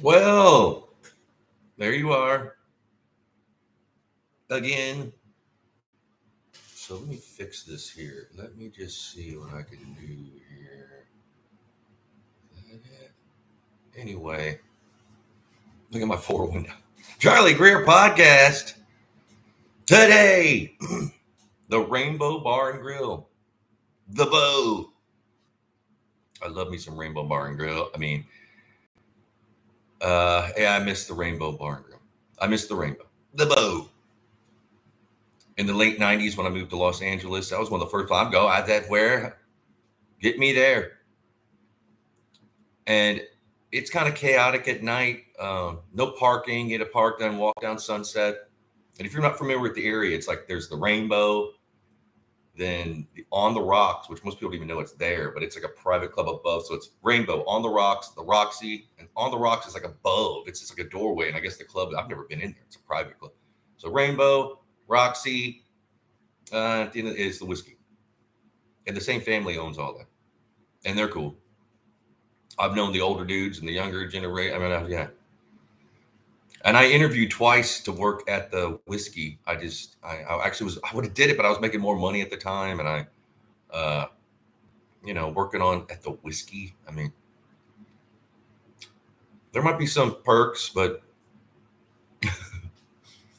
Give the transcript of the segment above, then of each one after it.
Well, there you are again. So let me fix this here. Let me just see what I can do here. Anyway, look at my forward window. Charlie Greer podcast today. The Rainbow Bar and Grill. The Bow. I love me some Rainbow Bar and Grill. Yeah, I miss the Rainbow Bar and Grill. I miss the Rainbow. The Bow. In the late 90s when I moved to Los Angeles, that was one of the first times I go. I said, where? Get me there. And it's kind of chaotic at night. No parking. You get to park, then walk down Sunset. And if you're not familiar with the area, it's like there's the Rainbow, then On the Rocks, which most people don't even know it's there, but it's like a private club above. So it's Rainbow, On the Rocks, the Roxy, and On the Rocks is like above. It's just like a doorway. And I guess the club, I've never been in there. It's a private club. So Rainbow, Roxy, at the end is the whiskey. And the same family owns all that. And they're cool. I've known the older dudes and the younger generation. Yeah. And I interviewed twice to work at the whiskey. I would have did it, but I was making more money at the time. And working on at the whiskey. There might be some perks, but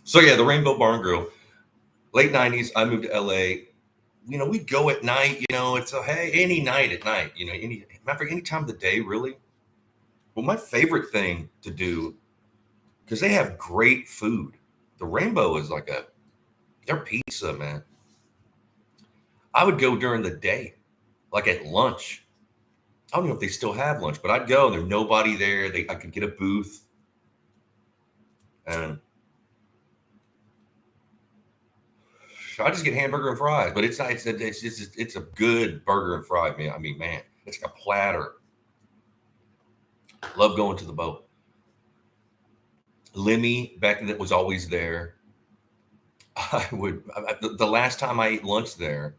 so yeah, the Rainbow Bar and Grill, late 90s, I moved to LA. We'd go at night, it's any night at night, any time of the day, really. Well, my favorite thing to do, because they have great food. The Rainbow is like their pizza, man. I would go during the day, like at lunch. I don't know if they still have lunch, but I'd go and there's nobody there. I could get a booth. And I just get hamburger and fries, but it's not. It's a good burger and fry, man. Man, it's like a platter. Love going to the boat. Lemmy back then was always there. The last time I ate lunch there,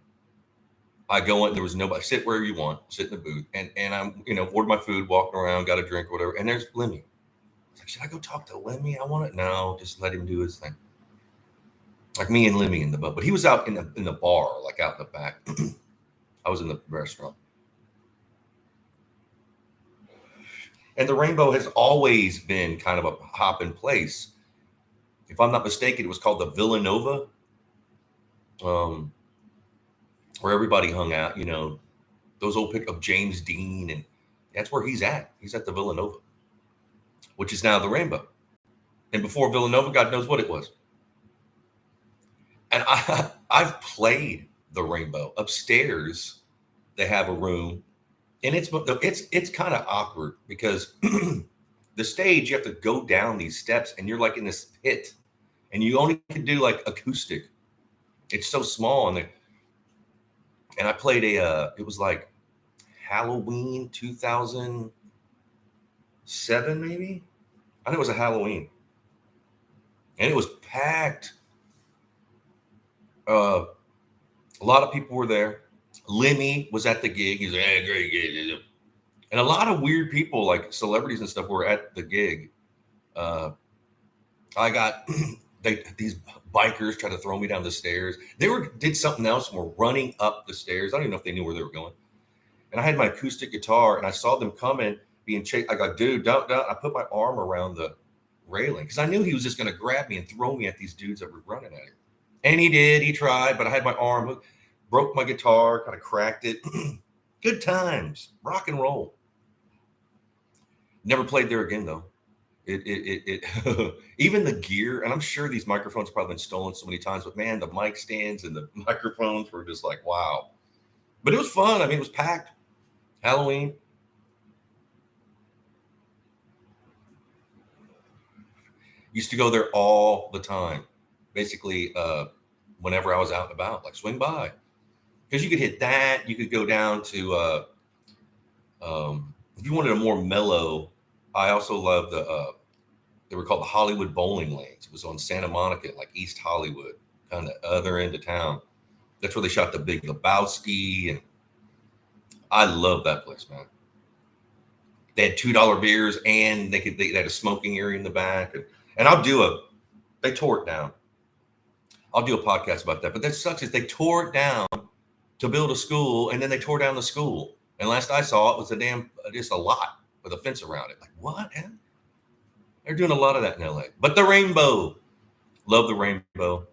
I go in. There was nobody. Sit where you want. Sit in the booth, and I'm ordered my food, walking around, got a drink or whatever. And there's Lemmy. I was like, should I go talk to Lemmy? I want it. No, just let him do his thing. Like me and Lemmy in the boat, but he was out in the bar, like out in the back. I was in the restaurant. And the Rainbow has always been kind of a hopping place. If I'm not mistaken, it was called the Villanova, where everybody hung out. Those old pick of James Dean, and that's where he's at. He's at the Villanova, which is now the Rainbow. And before Villanova, God knows what it was. And I've played the Rainbow upstairs. They have a room, and it's kind of awkward because the stage, you have to go down these steps, and you're like in this pit, and you only can do like acoustic. It's so small, and I played it was like Halloween 2007, maybe. I think it was a Halloween, and it was packed. A lot of people were there. Lemmy was at the gig. He's like, hey, great gig. And a lot of weird people, like celebrities and stuff, were at the gig. I got these bikers tried to throw me down the stairs. They did something else and were running up the stairs. I don't even know if they knew where they were going. And I had my acoustic guitar, and I saw them coming, being chased. I go, dude, don't. I put my arm around the railing because I knew he was just going to grab me and throw me at these dudes that were running at him. And he did. He tried, but I had my arm hooked, broke my guitar, kind of cracked it. Good times, rock and roll. Never played there again, though. It even the gear, and I'm sure these microphones have probably been stolen so many times, but man, the mic stands and the microphones were just like, wow. But it was fun. It was packed. Halloween. Used to go there all the time. Basically, whenever I was out and about, like swing by. Because you could hit that. You could go down to, if you wanted a more mellow, I also loved they were called the Hollywood Bowling Lanes. It was on Santa Monica, like East Hollywood, kind of other end of town. That's where they shot the Big Lebowski. And I love that place, man. They had $2 beers, and they had a smoking area in the back. And they tore it down. I'll do a podcast about that. But that sucks is they tore it down to build a school, and then they tore down the school. And last I saw, it was just a lot with a fence around it. Like, what? They're doing a lot of that in LA. But the rainbow, love the rainbow.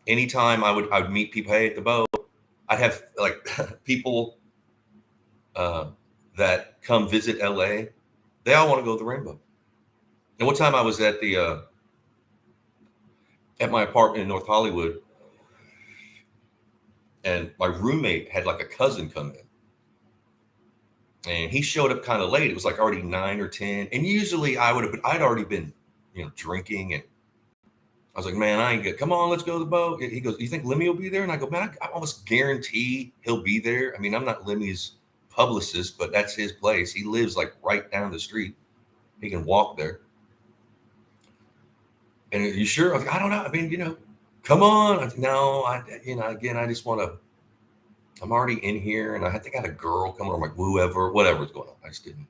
Anytime I would meet people, hey, at the bow, I'd have like people that come visit LA. They all want to go to the rainbow. And one time I was at my apartment in North Hollywood, and my roommate had like a cousin come in, and he showed up kind of late. It was like already 9 or 10, and usually I'd already been, drinking, and I was like, man, I ain't good. Come on, let's go to the boat. He goes, you think Lemmy will be there? And I go, man, I almost guarantee he'll be there. I mean, I'm not Lemmy's publicist, but that's his place. He lives like right down the street. He can walk there. And are you sure? I don't know. I mean, come on. No, again, I just want to, I'm already in here, and I think I had a girl come over, like whatever's going on. I just didn't.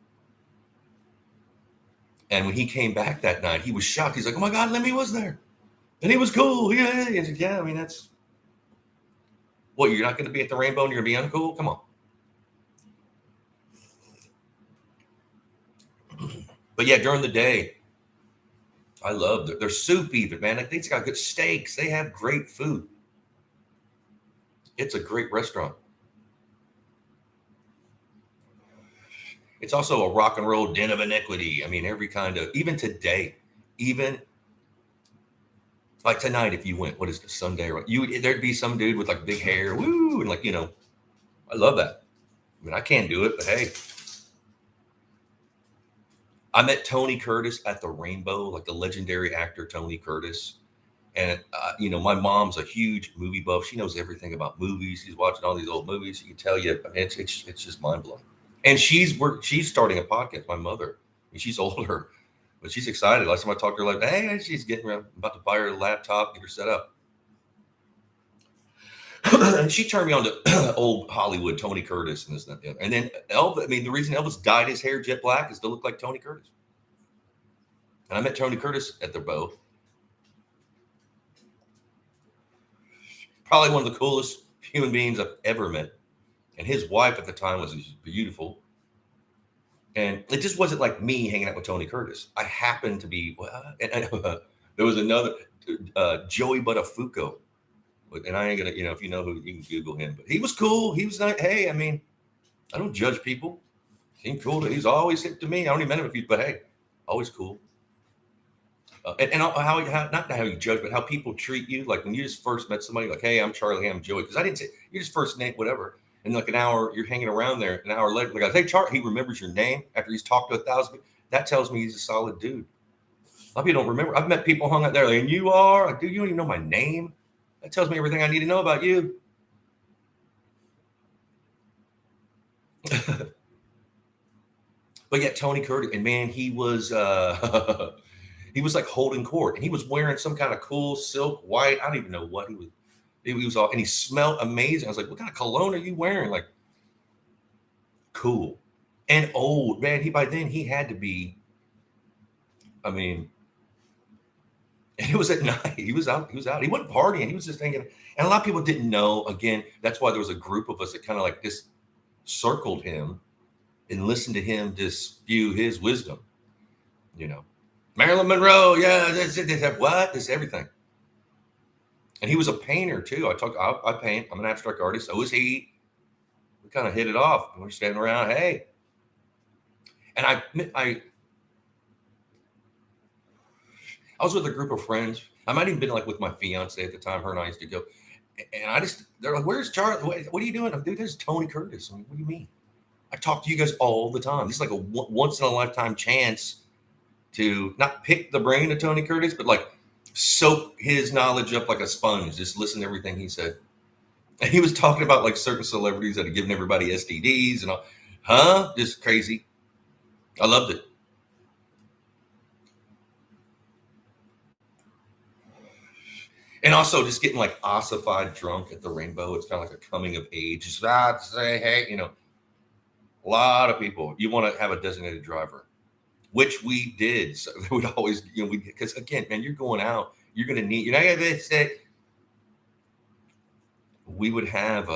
And when he came back that night, he was shocked. He's like, oh my God, Lemmy was there. And he was cool. Yeah. He said, yeah, I mean, that's, what, you're not going to be at the rainbow and you're going to be uncool? Come on. But yeah, during the day, I love their soup even, man. I think it's got good steaks. They have great food. It's a great restaurant. It's also a rock and roll den of iniquity. I mean, every kind of, even today, even like tonight, if you went, what is it, Sunday, right? There'd be some dude with like big hair, woo, and like, I love that. I mean, I can't do it, but hey. I met Tony Curtis at the Rainbow, like the legendary actor Tony Curtis. And, my mom's a huge movie buff. She knows everything about movies. She's watching all these old movies. She can tell you, it's just mind blowing. And she's starting a podcast, my mother. I mean, she's older, but she's excited. Last time I talked to her, like, hey, she's about to buy her a laptop, get her set up. And she turned me on to old Hollywood, Tony Curtis, and this and that. And then Elvis. I mean, the reason Elvis dyed his hair jet black is to look like Tony Curtis. And I met Tony Curtis at the bow. Probably one of the coolest human beings I've ever met. And his wife at the time was beautiful. And it just wasn't like me hanging out with Tony Curtis. I happened to be, there was another, Joey Buttafuoco. And I ain't gonna, if you know who, you can Google him. But he was cool. He was like, hey, I mean, I don't judge people. Seemed cool. He's always hip to me. I only met him a few, but hey, always cool. And not how you judge, but how people treat you. Like when you just first met somebody, like, hey, I'm Charlie, I'm Joey. Because I didn't say, you just first name, whatever. And like an hour, you're hanging around there. An hour later, like, hey, Charlie, he remembers your name after he's talked to 1,000 people. That tells me he's a solid dude. A lot of people don't remember. I've met people hung out there, like, and you are? Like, dude, you don't even know my name? That tells me everything I need to know about you. But yeah, Tony Curtis, and man, he was like holding court, and he was wearing some kind of cool silk white. I don't even know what he was. He was all, and he smelled amazing. I was like, what kind of cologne are you wearing? Like, cool and old, man. By then he had to be. I mean. And it was at night. He was out. He wasn't partying. He was just hanging. And a lot of people didn't know. Again, that's why there was a group of us that kind of like just circled him and listened to him just spew his wisdom. Marilyn Monroe. Yeah, this everything. And he was a painter too. I paint. I'm an abstract artist. So is he. We kind of hit it off. We're standing around. Hey. And I was with a group of friends. I might even been like with my fiance at the time. Her and I used to go. And they're like, where's Charlie? What are you doing? I'm dude, this is Tony Curtis. I mean, what do you mean? I talk to you guys all the time. This is like a once in a lifetime chance to not pick the brain of Tony Curtis, but like soak his knowledge up like a sponge. Just listen to everything he said. And he was talking about like certain celebrities that had given everybody STDs and all. Just crazy. I loved it. And also just getting like ossified drunk at the Rainbow. It's kind of like a coming of age. Just say, hey, A lot of people. You want to have a designated driver, which we did. So they would always, because again, man, you're going out, you're going to need, we would have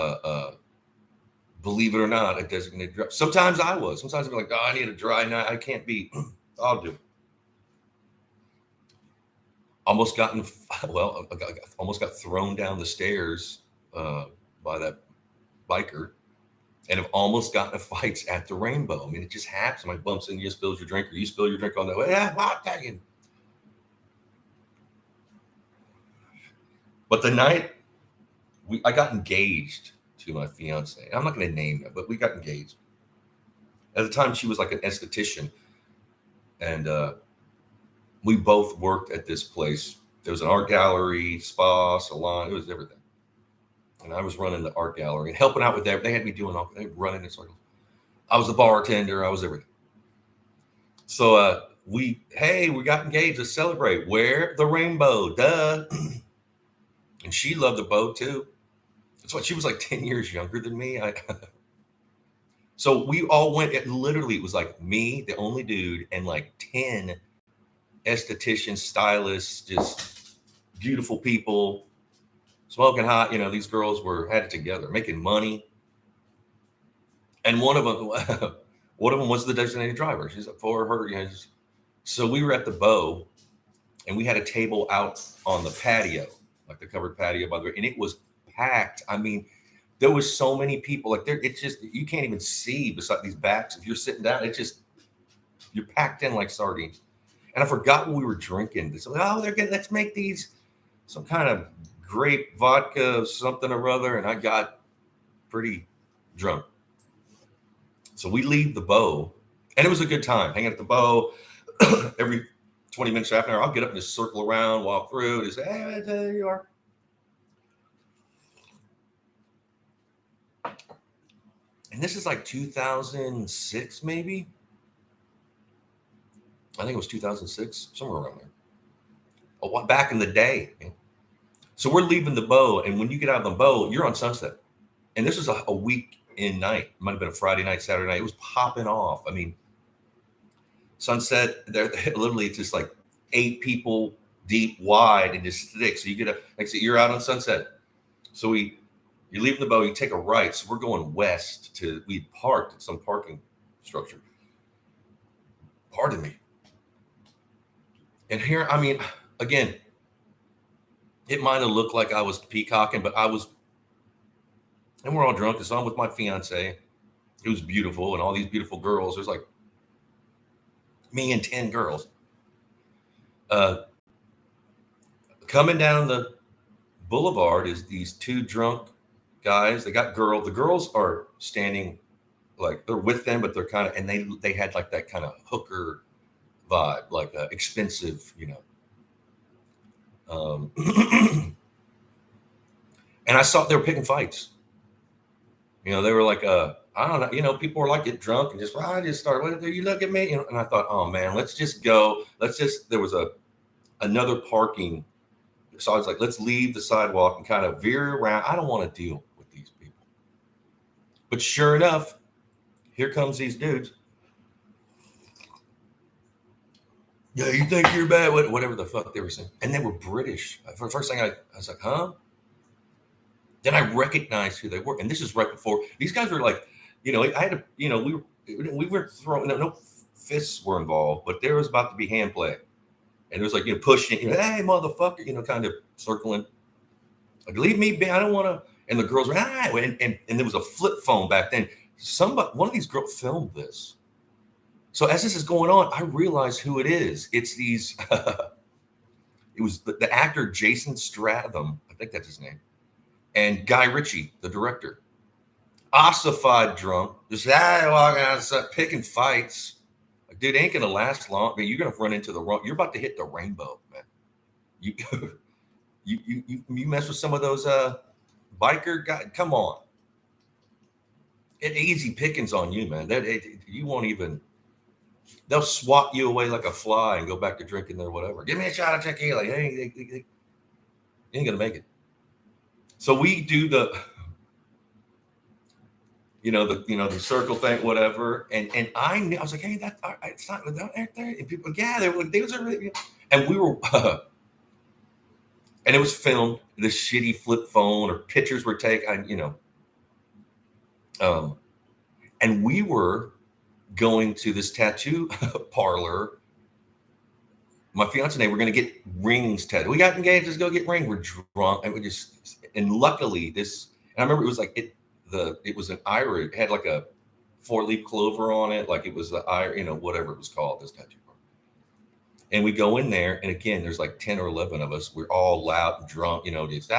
believe it or not, a designated driver. Sometimes I was. Sometimes I'd be like, oh, I need a drive night. I can't be. I'll do it. Almost got thrown down the stairs by that biker, and have almost gotten in fights at the Rainbow. I mean, it just happens. Somebody bumps in, you spills your drink, or you spill your drink on the way. But the night I got engaged to my fiance. I'm not going to name her, but we got engaged. At the time, she was like an esthetician, and we both worked at this place. There was an art gallery, spa, salon. It was everything. And I was running the art gallery and helping out with that. They had me doing all, they were running in circles. I was the bartender. I was everything. So we got engaged to celebrate. Where? The Rainbow, duh. And she loved the boat too. That's why she was like 10 years younger than me. So we all went, it was like me, the only dude, and like 10 estheticians, stylists, just beautiful people, smoking hot. These girls had it together, making money. And one of them was the designated driver. She's up for her. So we were at the Bow, and we had a table out on the patio, like the covered patio, by the way, and it was packed. I mean, there was so many people. Like it's just, you can't even see beside these backs. If you're sitting down, you're packed in like sardines. And I forgot what we were drinking. They said, let's make these some kind of grape vodka, something or other. And I got pretty drunk. So we leave the Bow, and it was a good time hanging at the Bow. Every 20 minutes, half an hour, I'll get up and just circle around, walk through, and say, hey, there you are. And this is like 2006, maybe. I think it was 2006, somewhere around there. Oh, back in the day. So we're leaving the Bow, and when you get out of the Bow, you're on Sunset. And this was a weekend night. It might have been a Friday night, Saturday night. It was popping off. I mean, Sunset, they're literally just like 8 people deep, wide, and just thick. So you're out on Sunset. So you leave the Bow, you take a right. So we're going west we parked at some parking structure. Pardon me. And here, I mean, again, it might have looked like I was peacocking, but I was, and we're all drunk. So I'm with my fiance, who was beautiful, and all these beautiful girls. There's like me and 10 girls. Coming down the boulevard is these 2 drunk guys. They got the girls are standing, like they're with them, but they're kind of, and they had like that kind of hooker vibe, like expensive, and I saw they were picking fights. They were like, I don't know, people were like, get drunk and just, I just started, you look at me, and I thought, oh man, let's just go. There was another parking. So I was like, let's leave the sidewalk and kind of veer around. I don't want to deal with these people. But sure enough, here comes these dudes. Yeah, you think you're bad? Whatever the fuck they were saying. And they were British. For the first thing, I was like, huh? Then I recognized who they were. And this is right before. These guys were like, I had to, we were throwing, no fists were involved, but there was about to be hand play. And it was like, pushing, hey, motherfucker, kind of circling. Like, leave me be. I don't want to. And the girls were, and there was a flip phone back then. One of these girls filmed this. So as this is going on, I realize who it is. It's these, it was the actor Jason Statham, I think that's his name, and Guy Ritchie, the director. Ossified drunk, just walking outside, picking fights. Like, dude, ain't gonna last long. I mean, you're gonna run into you're about to hit the Rainbow, man. You mess with some of those biker guys, come on. Easy pickings on you, man. You won't even. They'll swat you away like a fly and go back to drinking their whatever. Give me a shot of tequila. You ain't gonna make it. So we do the circle thing, whatever. And I knew, I was like, hey, it's not that there. And people, yeah, they were like, those are really, and we were, and it was filmed. The shitty flip phone or pictures were taken, and we were going to this tattoo parlor. My fiance and I were going to get rings tattooed. We got engaged. Let's go get rings. We're drunk, and luckily and I remember it was like it was an iris. It had like a 4-leaf clover on it, like it was the whatever it was called, this tattoo parlor. And we go in there, and again, there's like 10 or 11 of us. We're all loud and drunk, just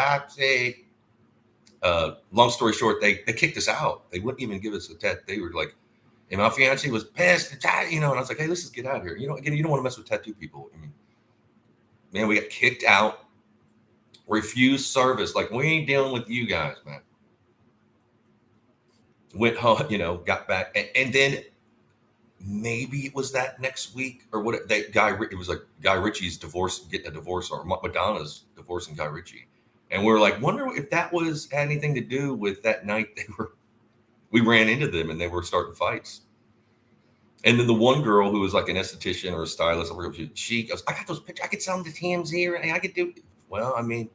long story short, they kicked us out. They wouldn't even give us a tattoo. They were like, and my fiance was pissed, and I was like, hey, let's just get out of here. Again, you don't want to mess with tattoo people. I mean, man, we got kicked out, refused service. Like, we ain't dealing with you guys, man. Went home, got back. And then maybe it was that next week or what, it was like Guy Ritchie's divorce, getting a divorce, or Madonna's divorcing Guy Ritchie. And we were like, wonder if that had anything to do with that night we ran into them and they were starting fights. And then the one girl who was like an esthetician or a stylist, she goes, I got those pictures. I could sell them to TMZ, and I could do. Well, I mean,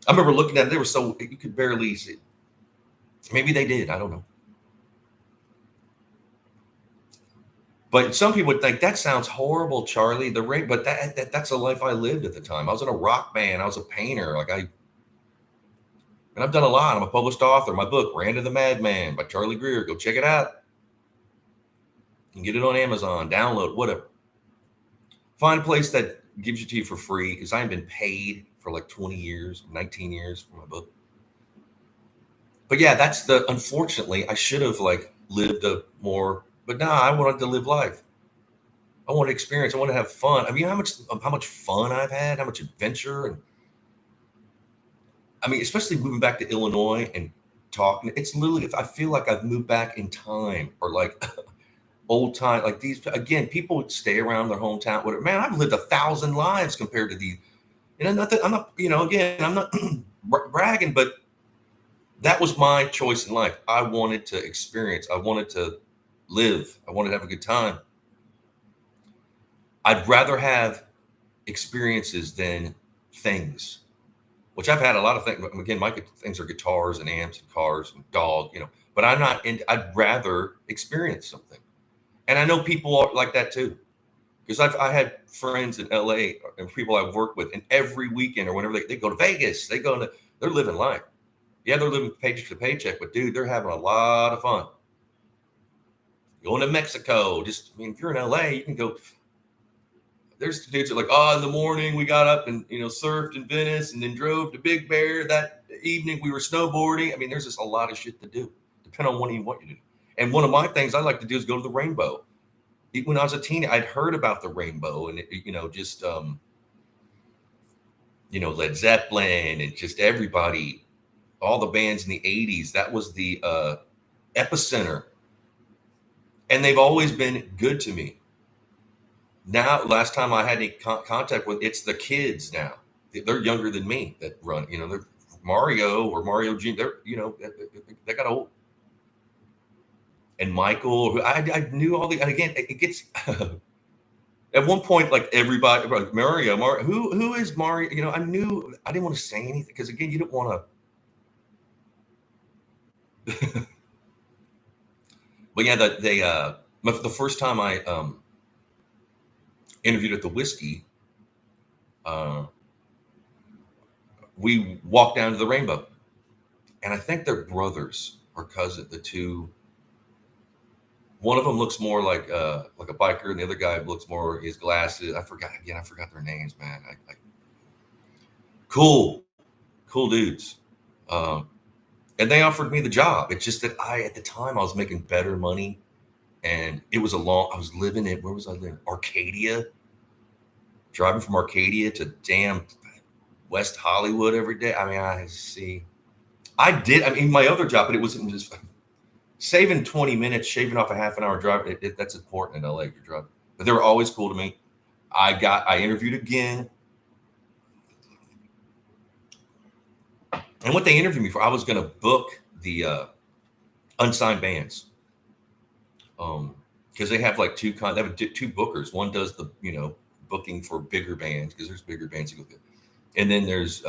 I remember looking at it. They were so, you could barely see. Maybe they did. I don't know. But some people would think that sounds horrible, Charlie. But that's a life I lived at the time. I was in a rock band. I was a painter. And I've done a lot. I'm a published author. My book, Randy the Madman by Charlie Greer. Go check it out. You can get it on Amazon, download, whatever. Find a place that gives it to you for free, because I haven't been paid for like 20 years, 19 years for my book. But yeah, unfortunately, I should have lived a more, but no, I wanted to live life. I want to experience. I want to have fun. I mean, how much fun I've had, how much adventure. And I mean, especially moving back to Illinois and talking, it's literally, I feel like I've moved back in time, or like old time, like these, again, people would stay around their hometown. Whatever. Man, I've lived 1,000 lives compared to these. And I'm not, again, I'm not bragging, but that was my choice in life. I wanted to experience. I wanted to live. I wanted to have a good time. I'd rather have experiences than things, which I've had a lot of things. Again, my things are guitars and amps and cars and dog, but I'm not I'd rather experience something. And I know people are like that too, because I had friends in LA and people I've worked with, and every weekend or whenever they go to Vegas, they're living life. Yeah, they're living paycheck to paycheck, but dude, they're having a lot of fun. Going to Mexico, if you're in LA, you can go. There's dudes that are like, in the morning we got up and surfed in Venice and then drove to Big Bear. That evening we were snowboarding. I mean, there's just a lot of shit to do, depending on what you do. And one of my things I like to do is go to the Rainbow. When I was a teen, I'd heard about the Rainbow, and Led Zeppelin and just everybody, all the bands in the 80s. That was the epicenter. And they've always been good to me. Now, last time I had any contact with, it's the kids now. They're younger than me that run, they're Mario or Mario Jr. They're, they got old. And Michael, who I knew all the, and again, it gets, at one point, like everybody, like Mario, who is Mario? I didn't want to say anything, because again, you don't want to. But yeah, the first time I interviewed at the Whiskey, we walked down to the Rainbow, and I think they're brothers or cousins. The two, one of them looks more like a biker, and the other guy looks more, his glasses. I forgot their names, man. Cool dudes. And they offered me the job. It's just that at the time I was making better money, and it was I was living in, where was I living? Arcadia, driving from Arcadia to damn West Hollywood every day. I mean, my other job, but it wasn't just saving 20 minutes, shaving off a half an hour drive. That's important in LA, your drive. But they were always cool to me. I interviewed again. And what they interviewed me for, I was going to book the unsigned bands. Because they have like they have two bookers. One does the booking for bigger bands because there's bigger bands to go through, and then there's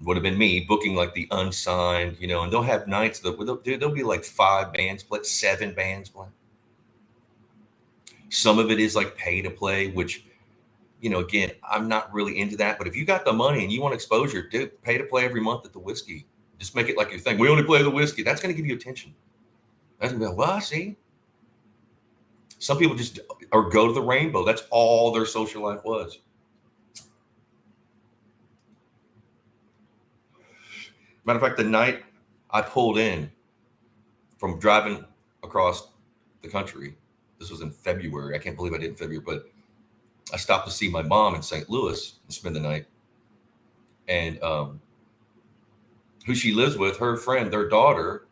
would have been me booking like the unsigned, and they'll have nights that there'll be like 5 bands play, 7 bands play. Some of it is like pay to play, which, again, I'm not really into that. But if you got the money and you want exposure, dude, pay to play every month at the whiskey. Just make it like your thing. We only play the whiskey. That's going to give you attention. That's going to be like, well, see. Some people just or go to the Rainbow. That's all their social life was. Matter of fact, the night I pulled in from driving across the country, this was in February. I can't believe I did in February, but I stopped to see my mom in St. Louis and spend the night. And who she lives with, her friend, their daughter,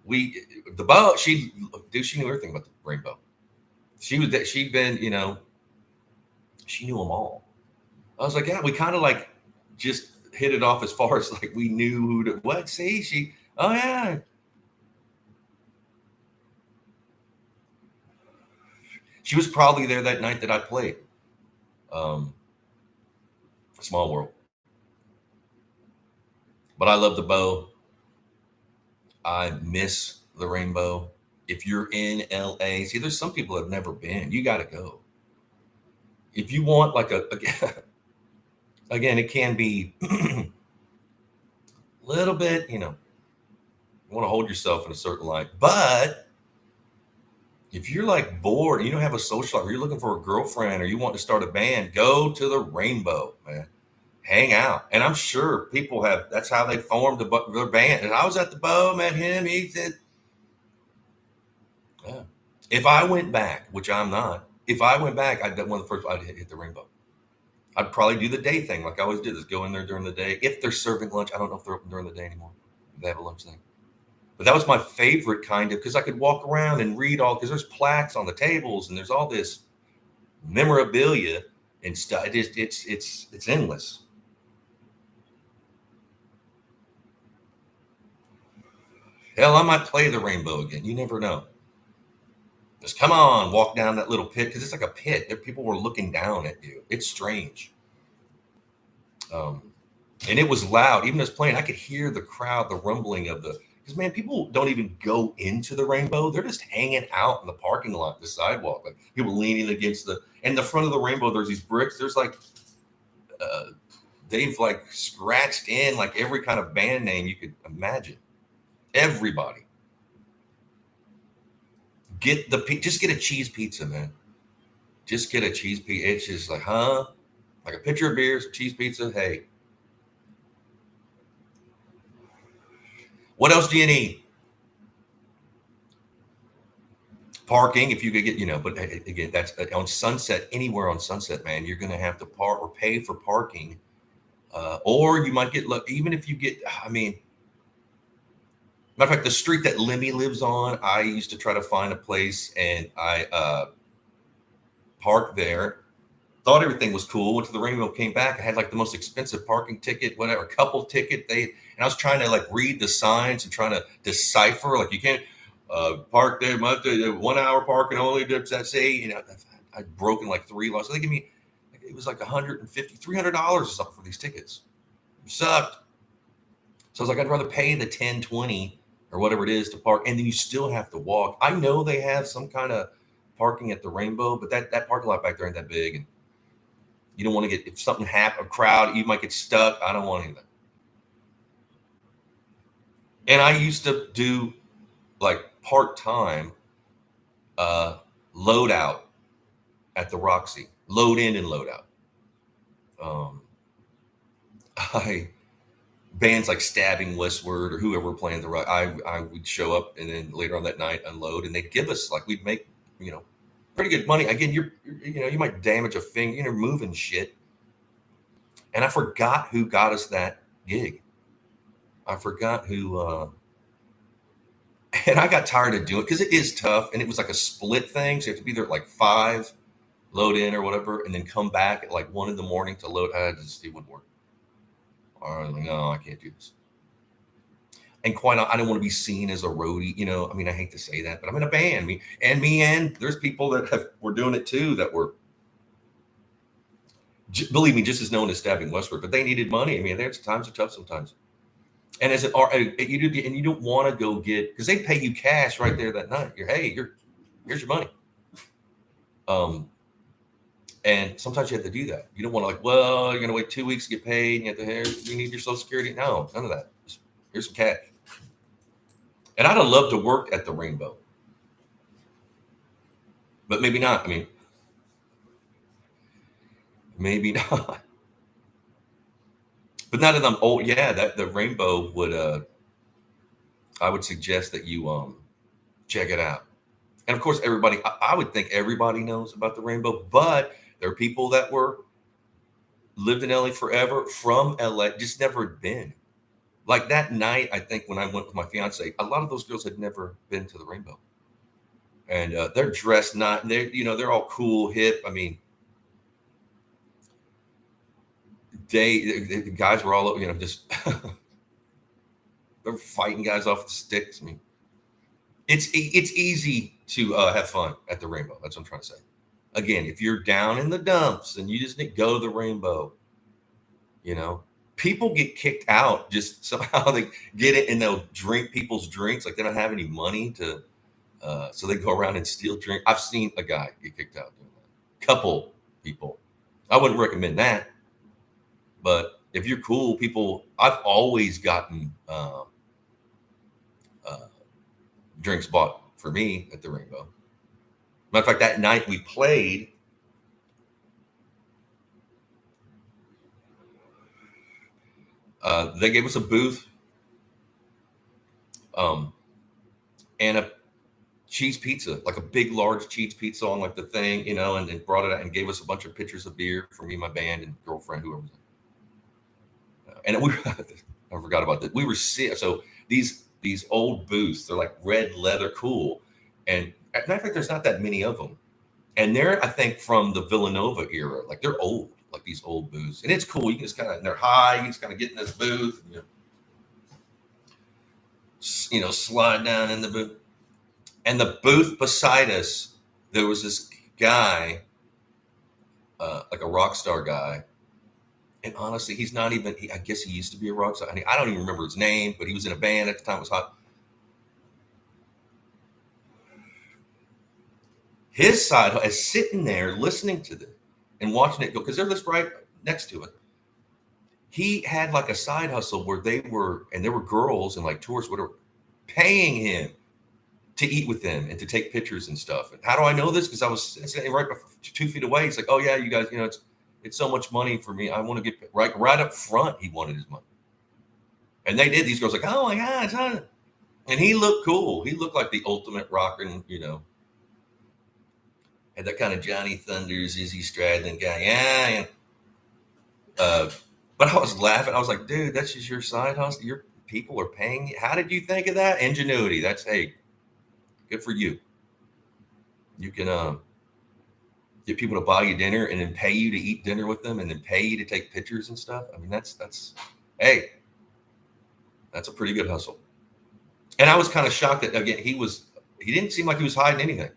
she knew everything about the Rainbow. She'd been, she knew them all. I was like, yeah, we kind of like just hit it off as far as like we knew who to what. See, oh yeah. She was probably there that night that I played. Small world. But I love the Bow. I miss the Rainbow. If you're in LA, see, there's some people that have never been. You got to go. If you want like again, it can be a little bit, you want to hold yourself in a certain light. But if you're like bored and you don't have a social life, or you're looking for a girlfriend or you want to start a band, go to the Rainbow, man. Hang out. And I'm sure people that's how they formed their band. And I was at the Bow, met him, he said, yeah. If I went back, which I'm not, if I went back, I'd one of the first, I'd hit the Rainbow. I'd probably do the day thing like I always did, is go in there during the day. If they're serving lunch, I don't know if they're open during the day anymore. They have a lunch thing. But that was my favorite kind of, because I could walk around and read because there's plaques on the tables and there's all this memorabilia and stuff. It's endless. Hell, I might play the Rainbow again. You never know. Just come on, walk down that little pit, because it's like a pit. People were looking down at you. It's strange. And it was loud. Even as playing, I could hear the crowd, the rumbling of because man, people don't even go into the Rainbow. They're just hanging out in the parking lot, the sidewalk, like people leaning against and the front of the Rainbow. There's these bricks. There's like, they've like scratched in like every kind of band name you could imagine. Everybody. Just get a cheese pizza, man. Just get a cheese pizza. It's just like, like a pitcher of beers, cheese pizza. Hey, what else do you need? Parking, if you could get, but again, that's on Sunset. Anywhere on Sunset, man, you're going to have to park or pay for parking, or you might get even if you get. I mean, matter of fact, the street that Lemmy lives on, I used to try to find a place, and I parked there. Thought everything was cool. Went to the Rainbow, came back. I had like the most expensive parking ticket, whatever, couple ticket. And I was trying to like read the signs and trying to decipher. Like you can't park there. 1 hour parking only. That's I'd broken like 3 laws. So they give me, it was like $150, $300 or something for these tickets. It sucked. So I was like, I'd rather pay the $10, $20 or whatever it is to park, and then you still have to walk. I know they have some kind of parking at the Rainbow, but that parking lot back there ain't that big, and you don't want to if something happens, a crowd, you might get stuck. I don't want any of that. And I used to do like part-time load out at the Roxy, load in and load out. Bands like Stabbing Westward or whoever playing the rock, I would show up and then later on that night unload, and they'd give us like, we'd make pretty good money. Again, you might damage a finger, moving shit. And I forgot who got us that gig. I forgot who, and I got tired of doing it because it is tough, and it was like a split thing. So you have to be there at like 5, load in or whatever, and then come back at like 1 in the morning to load. It wouldn't work. I was like, no, I can't do this. And I don't want to be seen as a roadie. You know, I mean, I hate to say that, but I'm in a band. And there's people that were doing it too that were, believe me, just as known as stabbing westward. But they needed money. I mean, there's times are tough sometimes. And as an art, you don't want to go get, because they pay you cash right there that night. Here's your money. And sometimes you have to do that. You don't want to well, you're gonna wait 2 weeks to get paid, and you need your Social Security. No, none of that. Here's some cash. And I'd have loved to work at the Rainbow, but maybe not. I mean, maybe not. But now that I'm old, yeah, that the Rainbow would. I would suggest that you check it out. And of course, I would think everybody knows about the Rainbow, but there are people that lived in LA forever, from LA, just never been. Like that night, I think when I went with my fiance, a lot of those girls had never been to the Rainbow, and they're dressed they're all cool, hip. I mean, the guys were all just they're fighting guys off the sticks. I mean, it's easy to have fun at the Rainbow. That's what I'm trying to say. Again, if you're down in the dumps and you just need to go to the Rainbow, people get kicked out. Just somehow they get it and they'll drink people's drinks. Like they don't have any money to, so they go around and steal drink. I've seen a guy get kicked out doing that. Couple people. I wouldn't recommend that. But if you're cool, I've always gotten drinks bought for me at the Rainbow. Matter of fact, that night we played, they gave us a booth and a cheese pizza, like a big, large cheese pizza on like the thing, and then brought it out and gave us a bunch of pitchers of beer for me, my band, and girlfriend, whoever was there. And I forgot about that. We were so these old booths, they're like red leather, cool. And as a matter of fact, there's not that many of them. And they're, I think, from the Villanova era. Like they're old, like these old booths. And it's cool. You can just they're high. You can just kind of get in this booth, and, slide down in the booth. And the booth beside us, there was this guy, like a rock star guy. And honestly, he's not even, I guess he used to be a rock star. I don't even remember his name, but he was in a band at the time. It was hot. His side is sitting there listening to this and watching it go, because they're just right next to it. He had like a side hustle where there were girls and like tourists, whatever, paying him to eat with them and to take pictures and stuff. And how do I know this? Because I was sitting right 2 feet away. He's like, oh yeah, you guys, it's so much money for me. I want to get right up front. He wanted his money. And they did. These girls like, oh my God. And he looked cool. He looked like the ultimate rocker, had that kind of Johnny Thunders, Izzy Stradlin guy. Yeah. But I was laughing. I was like, dude, that's just your side hustle. Your people are paying you. How did you think of that? Ingenuity. That's, hey, good for you. You can get people to buy you dinner and then pay you to eat dinner with them and then pay you to take pictures and stuff. I mean, that's a pretty good hustle. And I was kind of shocked that, again, he didn't seem like he was hiding anything.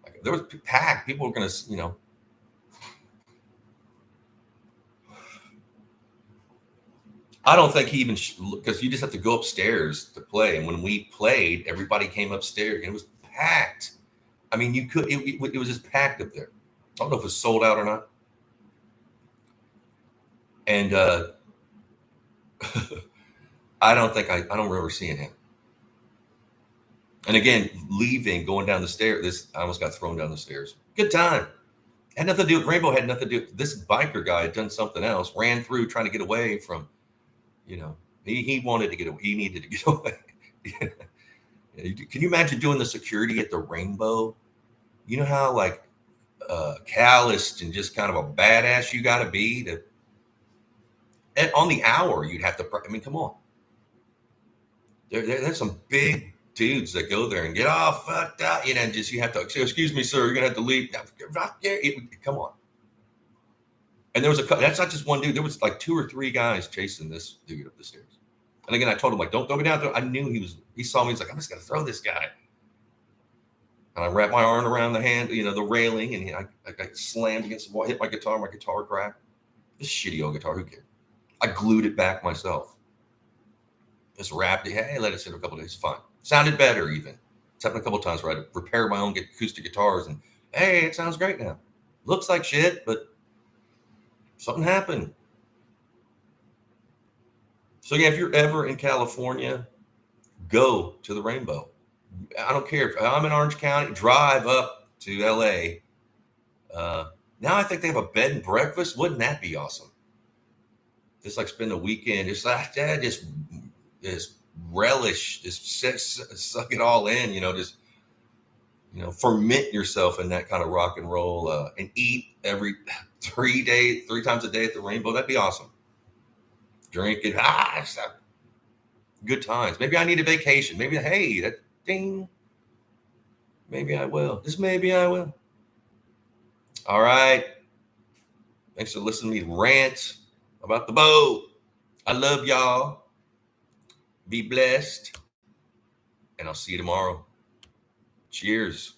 Like, there was packed. People were going to, I don't think he even, because you just have to go upstairs to play. And when we played, everybody came upstairs and it was packed. I mean, it was just packed up there. I don't know if it's sold out or not. And I don't remember seeing him. And again, going down the stairs, I almost got thrown down the stairs. Good time. Had nothing to do with Rainbow, had nothing to do with this biker guy had done something else, ran through trying to get away from, he wanted to get away. He needed to get away. Can you imagine doing the security at the Rainbow? You know how like calloused and just kind of a badass you got to be on the hour. You'd have to. I mean, come on. There's some big dudes that go there and get all fucked up. Just you have to. Excuse me, sir. You're gonna have to leave. Come on. And there was that's not just one dude. There was like 2 or 3 guys chasing this dude up the stairs. And again, I told him, like, don't throw me down. I knew he saw me. He's like, I'm just going to throw this guy. And I wrapped my arm around the hand, the railing, and I slammed against the wall, hit my guitar cracked. This shitty old guitar, who cares? I glued it back myself. Just wrapped it. Hey, let it sit a couple days. Fine. Sounded better even. It's happened a couple times where I repaired my own acoustic guitars, and hey, it sounds great now. Looks like shit, but something happened. So yeah, if you're ever in California, go to the Rainbow. I don't care if I'm in Orange County, drive up to LA. Now I think they have a bed and breakfast. Wouldn't that be awesome? Just like spend a weekend, just like that, just relish, just suck it all in, just ferment yourself in that kind of rock and roll, and eat every 3 times a day at the Rainbow. That'd be awesome. Drink it, good times. Maybe I need a vacation. Maybe, hey, that ding. Maybe I will. Just maybe I will. All right. Thanks for listening to me rant about the boat. I love y'all. Be blessed. And I'll see you tomorrow. Cheers.